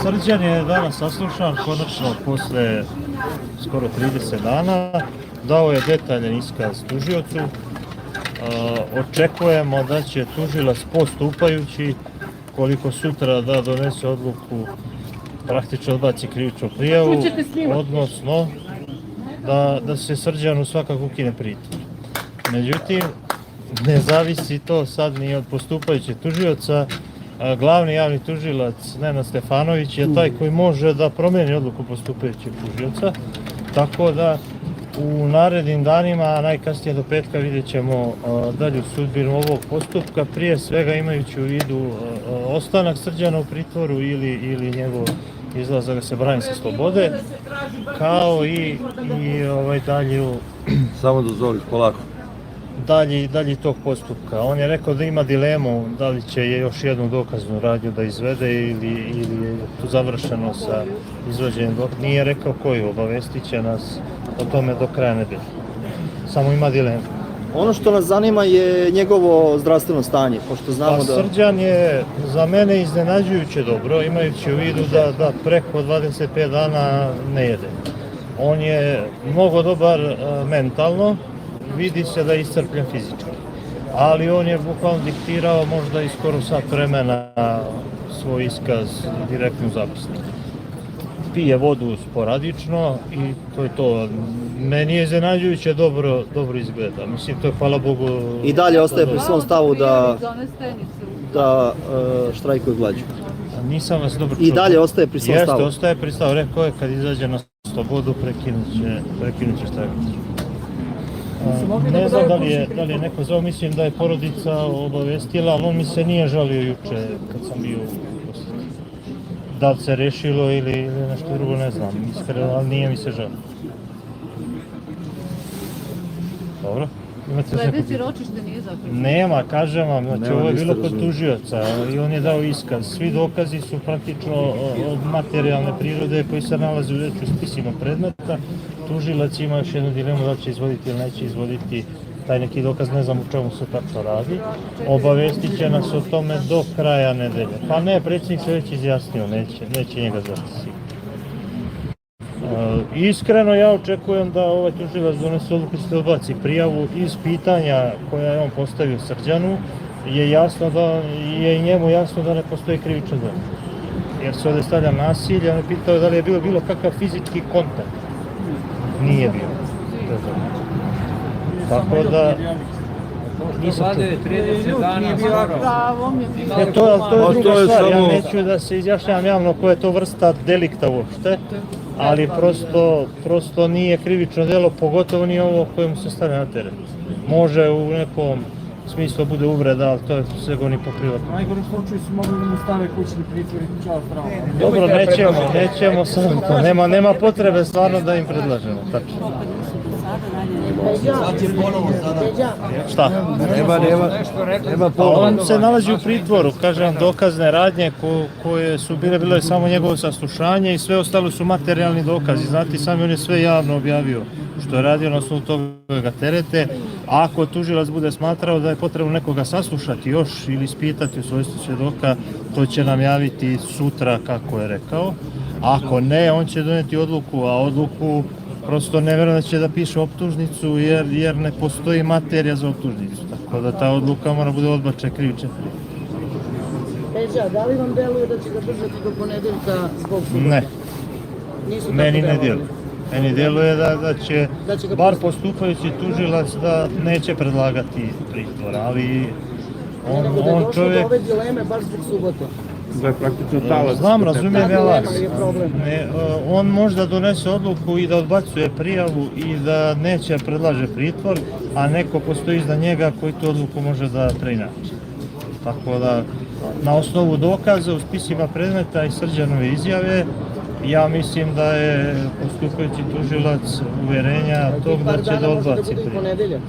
Srđan je danas saslušan konačno posle skoro 30 dana. Dao je detaljan iskaz tužiocu. Očekujemo da će tužilac postupajući, koliko sutra da donese odluku, praktično odbaci krivičnu prijavu, odnosno da se Srđanu svakako ukine pritvor. Međutim, ne zavisi to sad ni od postupajućeg tužioca. Glavni javni tužilac Nenad Stefanović je taj koji može da promijeni odluku postupajućeg tužioca, tako da u narednim danima, najkasnije do petka, vidjet ćemo dalju sudbinu ovog postupka, prije svega imajući u vidu ostanak Srđana u pritvoru ili njegov izlazak da se brani sa slobode, kao i dalju... Samo dozvoliš, polako. Dalji tog postupka. On je rekao da ima dilemu da li će još jednu dokaznu radnju da izvede ili je tu završeno sa izvođenjem dokaza. Nije rekao koju, obavestit će nas o tome do kraja nedelje. Samo ima dilemu. Ono što nas zanima je njegovo zdravstveno stanje, pošto znamo da... Srđan je za mene iznenađujuće dobro, imajući u vidu da preko 25 dana ne jede. On je mnogo dobar mentalno, vidi se da je iscrpljen fizički, ali on je bukvalno diktirao možda i skoro sat vremena svoj iskaz direktno u zapisnik. Pije vodu sporadično i to je to. Meni je iznenađujuće dobro izgleda. Mislim, to je, hvala Bogu... I dalje ostaje pri svom stavu da štrajkuje glađu. Nisam vas dobro čuo. I dalje ostaje pri svom stavu. Jeste, ostaje pri stavu. Rekao je kad izađe na slobodu prekinut će štrajk. Ne znam da li je neko zvao, mislim da je porodica obavestila, ali on mi se nije žalio juče kad sam bio u posjeti. Da li se rešilo ili nešto drugo, ne znam, iskreno, ali nije mi se žalio. Dobro. Sledeći ročište nije zaključeno? Nema, kažem vam, znači ovo je bilo kod tužioca i on je dao iskaz. Svi dokazi su praktično od materijalne prirode koji se nalaze u spisima predmeta. Tužilac ima još jednu dilemu da će izvoditi ili neće izvoditi taj neki dokaz, ne znam u čemu se tačno radi. Obavestit će nas o tome do kraja nedelje. Pa ne, predsjednik se već izjasnio, neće njega zvati. Iskreno ja očekujem da ovaj tužilac donese odluku da odbaci prijavu iz pitanja koja je on postavio Srđanu. Je njemu jasno da ne postoji krivično delo. Jer se ovdje stavlja nasilje, on je pitao da li je bilo kakav fizički kontakt. Nije bio. Tako da... Vlade 30 dana skoro. To je druga stvar, ja neću da se izjašnjavam javno koja je to vrsta delikta uopšte, ali prosto nije krivično delo, pogotovo nije ovo kojemu se stavlja na teret. Može u nekom smislu bude uvreda, ali to je sve go ni po privatno. Najgore slučaju su mogli da mu stave kućni pritvor i čao strano. Dobro, nećemo sad to, nema potrebe stvarno da im predlažemo, tačno. Šta? Nema ponovno. On se nalazi u pritvoru, kažem, dokazne radnje koje su bile samo njegovo saslušanje i sve ostalo su materijalni dokazi. Znate, sam on je sve javno objavio što je radio, na osnovu toga ga terete. Ako tužilac bude smatrao da je potrebno nekoga saslušati još ili ispitati u svojstvu svjedoka, to će nam javiti sutra, kako je rekao. Ako ne, on će doneti odluku, a odluku prosto ne vjerujem da će da piše optužnicu jer ne postoji materija za optužnicu, tako da ta odluka mora bude odbačaj krivične prijave. Peđa, da li vam deluje da će ga držati do ponedeljka zbog subota? Ne, meni ne deluje. Meni deluje da će bar postupajući tužilac da neće predlagati pritvor, ali on čovjek... do ove dileme baš zbog subote. Da je praktično talac. Znam, razumijem ja vas. On možda donese odluku i da odbacuje prijavu i da neće predlaže pritvor, a neko postoji iznad njega koji tu odluku može da preinači. Tako da, na osnovu dokaza u spisima predmeta i Srđanove izjave, ja mislim da je postupajući tužilac uverenja tog da će da odbaci prijavu.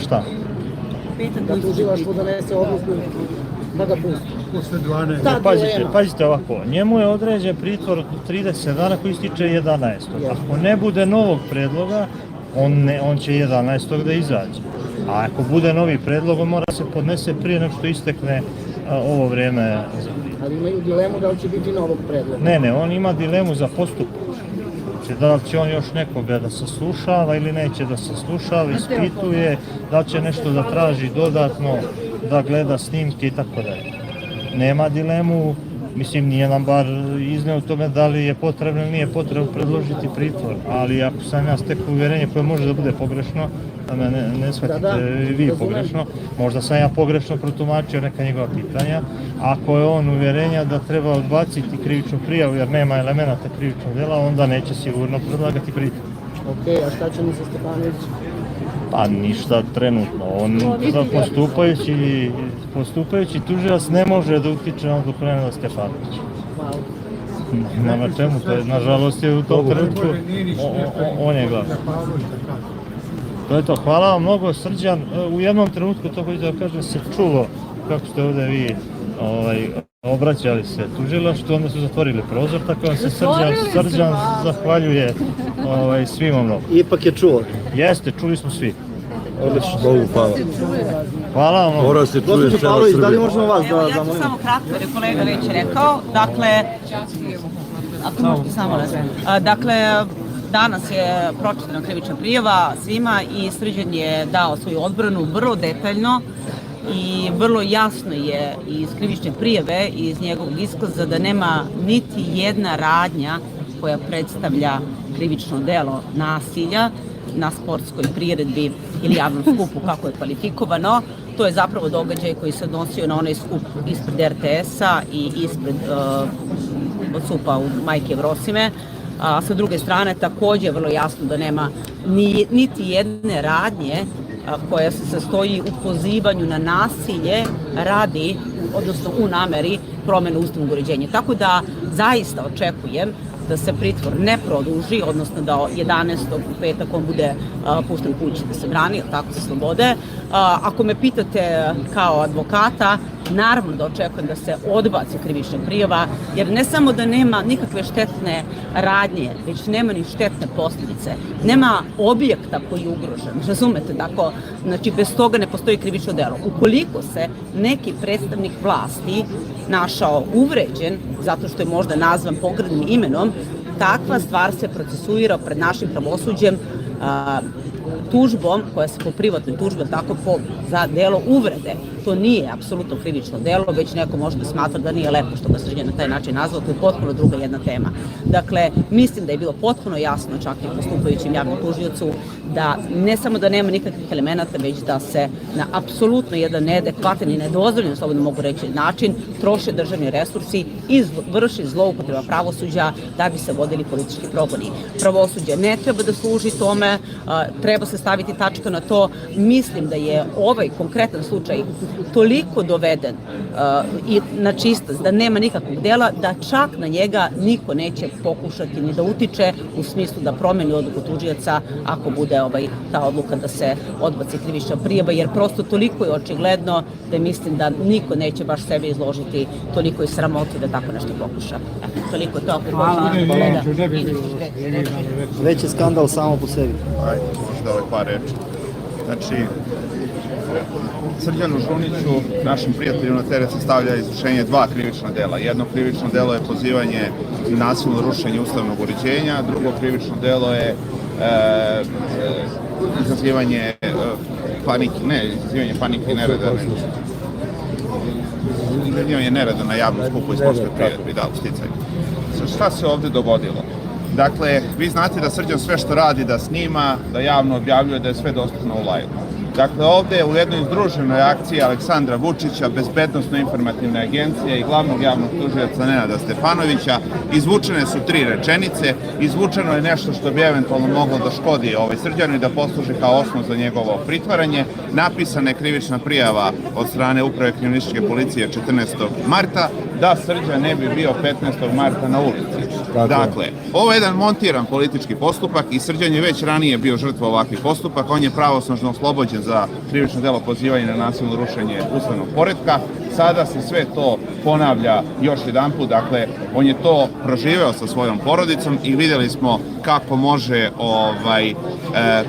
Šta? Da tužilaštvo donese odluku da ga pusti. Pazite ovako, njemu je određen pritvor od 30 dana koji ističe 11. Ako ne bude novog predloga, on će 11. da izađe. A ako bude novi predlog, on mora se podnese prije nego što istekne ovo vrijeme za pritvor. Ali imaju dilemu da li će biti novog predloga. Ne, on ima dilemu za postupak. Znači, da li će on još nekoga da saslušava ili neće da saslušava, ispituje, da li će nešto da traži dodatno, da gleda snimke i tako dalje. Nema dilemu, mislim, nije nam bar izneo tome da li je potrebno ili nije potrebno predložiti pritvor, ali ako sam ja stekao uvjerenje koje može da bude pogrešno, da me ne shvatite vi pogrešno, možda sam ja pogrešno protumačio neka njegova pitanja, ako je on uvjerenja da treba odbaciti krivičnu prijavu jer nema elemenata krivičnog dela, onda neće sigurno predlagati pritvor. Ok, a šta ćemo sa Stefanovićem? Pa ništa trenutno, on postupajući tužilac ne može da utiče na odluku Nenada Stefanovića. Hvala. Na čemu, to je, nažalost je u tom trenutku, on je glavni. To je to, hvala vam mnogo Srđan, u jednom trenutku to hoću da kažem se čulo kako ste ovdje vi obraćali se tužilaštvu, onda su zatvorili prozor, tako vam se Srđan zahvaljuje svima mnogo. Ipak je čuo. Jeste, čuli smo svi. Odlično, Bogu hvala. Hvala vam mnogo. Mora se čuje Gospođo cela Pavlović, da li Srbija. možemo vas da Evo, ja ću zamolimo? samo kratko, jer je kolega već rekao. Dakle, ako možete samo dakle, danas je pročitana krivična prijava svima i Srđan je dao svoju odbranu vrlo detaljno i vrlo jasno je iz krivične prijave i iz njegovog iskaza da nema niti jedna radnja koja predstavlja krivično delo nasilja na sportskoj priredbi ili javnom skupu, kako je kvalifikovano. To je zapravo događaj koji se odnosio na onaj skup ispred RTS-a i ispred SUP-a u Majke Vrosime. A sa druge strane takođe je vrlo jasno da nema niti jedne radnje koja se sastoji u pozivanju na nasilje radi, odnosno u nameri promene ustavnog uređenja. Tako da zaista očekujem da se pritvor ne produži, odnosno da 11. u petak on bude pušten kući da se brani, tako sa slobode. Ako me pitate kao advokata, naravno da očekujem da se odbaci krivična prijava, jer ne samo da nema nikakve štetne radnje, već nema ni štetne posljedice. Nema objekta koji je ugrožen, razumete? Tako, znači, bez toga ne postoji krivično delo. Ukoliko se neki predstavnik vlasti našao uvređen, zato što je možda nazvan pogrdnim imenom, takva stvar se procesuira pred našim pravosuđem tužbom, koja se po privatnoj tužbi, tako za delo uvrede. To nije apsolutno krivično delo, već neko može da smatra da nije lepo što ga Srđan na taj način nazvao, to je potpuno druga jedna tema. Dakle, mislim da je bilo potpuno jasno čak i postupajućem javnom tužiocu da ne samo da nema nikakvih elemenata, već da se na apsolutno jedan neadekvatan i nedozvoljen, slobodno mogu reći, način troše državni resursi i vrši zloupotreba pravosuđa da bi se vodili politički progoni. Pravosuđe ne treba da služi tome, treba se staviti tačka na to. Mislim da je ovaj konkretan slučaj toliko doveden i na čistost da nema nikakvog dela, da čak na njega niko neće pokušati ni da utiče u smislu da promeni odluku tužioca ako bude ta odluka da se odbaci krivična prijava, jer prosto toliko je očigledno da mislim da niko neće baš sebe izložiti toliko i sramoti da tako nešto pokuša. Toliko je to. Već je skandal samo po sebi. Ajde, možda par reči. Znači, Srđanu Žuniću, našem prijatelju, na teret se stavlja izvršenje dva krivična dela. Jedno krivično delo je pozivanje i nasilno rušenje ustavnog uređenja, drugo krivično delo je izazivanje nereda na javnom skupu i sportskoj priredbi, da, u sticanju. Šta se ovde dogodilo? Dakle, vi znate da Srđan sve što radi da snima, da javno objavljuje, da je sve dostupno u live. Dakle, ovde u jednoj združenoj akciji Aleksandra Vučića, Bezbednosno-informativne agencije i glavnog javnog tužioca Nenada Stefanovića izvučene su 3 rečenice, izvučeno je nešto što bi eventualno moglo da škodi Srđanu i da posluži kao osnov za njegovo pritvaranje. Napisana je krivična prijava od strane Uprave kriminalističke policije 14. marta da Srđan ne bi bio 15. marta na ulici. Dakle, ovo je jedan montiran politički postupak i Srđan je već ranije bio žrtva ovakvih postupaka. On je pravosnažno oslobođen za krivično delo pozivanja na nasilno rušenje ustavnog poretka. Sada se sve to ponavlja još jedanput, dakle, on je to proživeo sa svojom porodicom i vidjeli smo kako može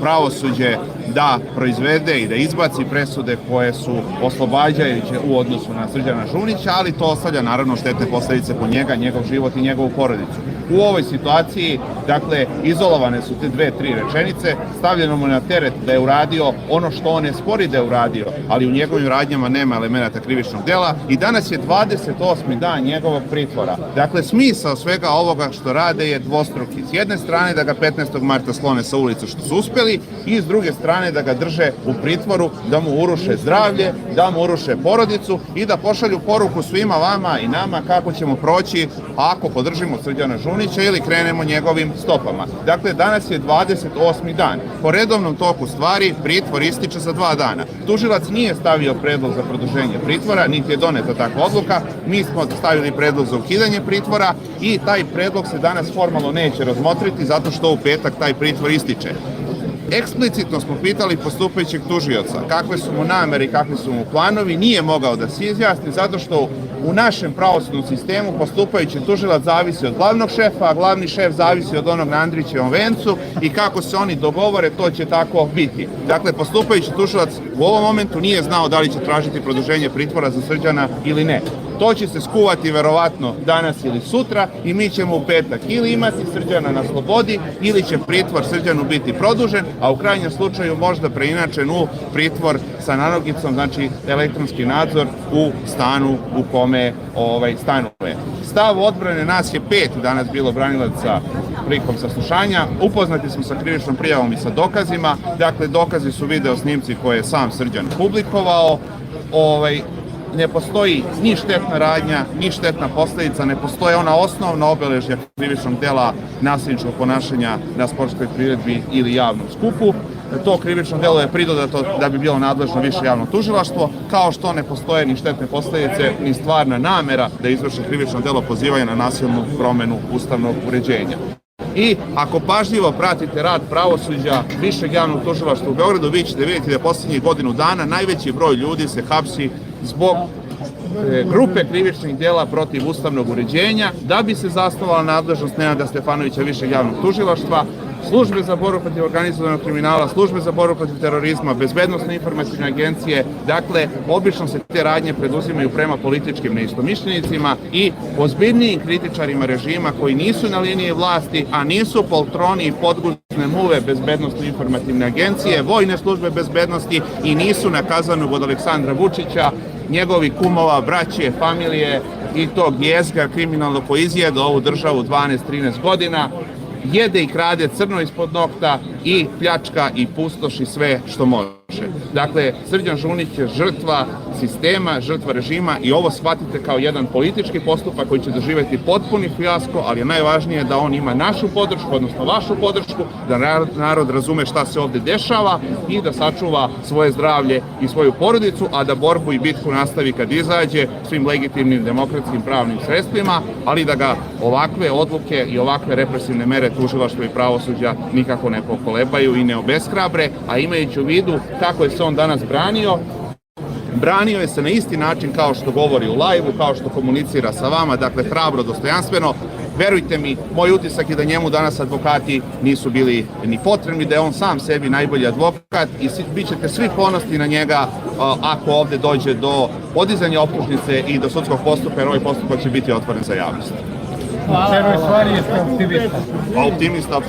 pravosuđe da proizvede i da izbaci presude koje su oslobađajuće u odnosu na Srđana Žunića, ali to ostavlja naravno štetne posljedice po njega, njegov život i njegovu porodicu. U ovoj situaciji, dakle, izolovane su te 2-3 rečenice, stavljeno mu na teret da je uradio ono što on ne spori da je uradio, ali u njegovim radnjama nema elemenata krivičnog dela i danas je 28. dan njegovog pritvora. Dakle, smisao svega ovoga što rade je dvostruki. S jedne strane da ga 15. marta sklone sa ulicu što su uspjeli i s druge strane da ga drže u pritvoru, da mu uruše zdravlje, da mu uruše porodicu i da pošalju poruku svima vama i nama kako ćemo proći ako podržimo Srđana Žunića ili krenemo njegovim stopama. Dakle, danas je 28. dan. Po redovnom toku stvari pritvor ističe za 2 dana. Tužilac nije stavio predlog za produženje pritvora, niti je doneta takva odluka. Mi smo stavili predlog za ukidanje pritvora i taj predlog se danas formalno neće razmotriti zato što u petak taj pritvor ističe. Eksplicitno smo pitali postupajućeg tužioca kakve su mu namere i kakvi su mu planovi, nije mogao da se izjasni zato što u našem pravosudnom sistemu postupajući tužilac zavisi od glavnog šefa, a glavni šef zavisi od onog na Andrićevom vencu i kako se oni dogovore, to će tako biti. Dakle, postupajući tužilac u ovom momentu nije znao da li će tražiti produženje pritvora za Srđana ili ne. To će se skuvati verovatno danas ili sutra i mi ćemo u petak ili imati Srđana na slobodi ili će pritvor Srđanu biti produžen, a u krajnjem slučaju možda preinačen u pritvor sa nanogicom, znači elektronski nadzor u stanu u kome stanuje. Stav odbrane nas je 5 danas bilo branilaca prilikom saslušanja. Upoznati smo sa krivičnom prijavom i sa dokazima. Dakle, dokazi su video snimci koje je sam Srđan publikovao. Ne postoji ni štetna radnja, ni štetna posljedica, ne postoje ona osnovna obeležja krivičnog dela nasilničkog ponašanja na sportskoj priredbi ili javnom skupu. To krivično delo je pridodato da bi bilo nadležno više javno tužilaštvo, kao što ne postoje ni štetne posljedice, ni stvarna namera da izvrši krivično delo pozivanja na nasilnu promenu ustavnog uređenja. I ako pažljivo pratite rad pravosuđa Višeg javnog tužilaštva u Beogradu, vi ćete vidjeti da posljednjih godinu dana najveći broj ljudi se hapsi zbog grupe krivičnih djela protiv ustavnog uređenja, da bi se zasnovala nadležnost Nenada Stefanovića Višeg javnog tužilaštva, službe za borbu protiv organizovanog kriminala, službe za borbu protiv terorizma, bezbednosne informativne agencije. Dakle, obično se te radnje preduzimaju prema političkim neistomišljenicima i ozbiljnijim kritičarima režima koji nisu na liniji vlasti, a nisu poltroni i podguzne muve bezbednosne informativne agencije, vojne službe bezbednosti i nisu na kazanu od Aleksandra Vučića, njegovi kumova, braće, familije i tog jezga kriminalno koji izjeda ovu državu 12-13 godina, jede i krade crno ispod nokta i pljačka i pustoši sve što može. Dakle, Srđan Žunić je žrtva sistema, žrtva režima i ovo shvatite kao jedan politički postupak koji će doživjeti potpuni fijasko, ali je najvažnije da on ima našu podršku, odnosno vašu podršku, da narod razume šta se ovdje dešava i da sačuva svoje zdravlje i svoju porodicu, a da borbu i bitku nastavi kad izađe svim legitimnim demokratskim pravnim sredstvima, ali da ga ovakve odluke i ovakve represivne mere tužilaštva i pravosuđa nikako ne pokolebaju i ne obeshrabre, a imajući u vidu kako je se on danas branio je se na isti način kao što govori u live-u, kao što komunicira sa vama, dakle hrabro, dostojanstveno. Verujte mi, moj utisak je da njemu danas advokati nisu bili ni potrebni, da je on sam sebi najbolji advokat i bit ćete svi ponosni na njega ako ovdje dođe do podizanja optužnice i do sudskog postupka, jer ovaj postupak će biti otvoren za javnost. U čemu stvari jeste optimista? Optimista.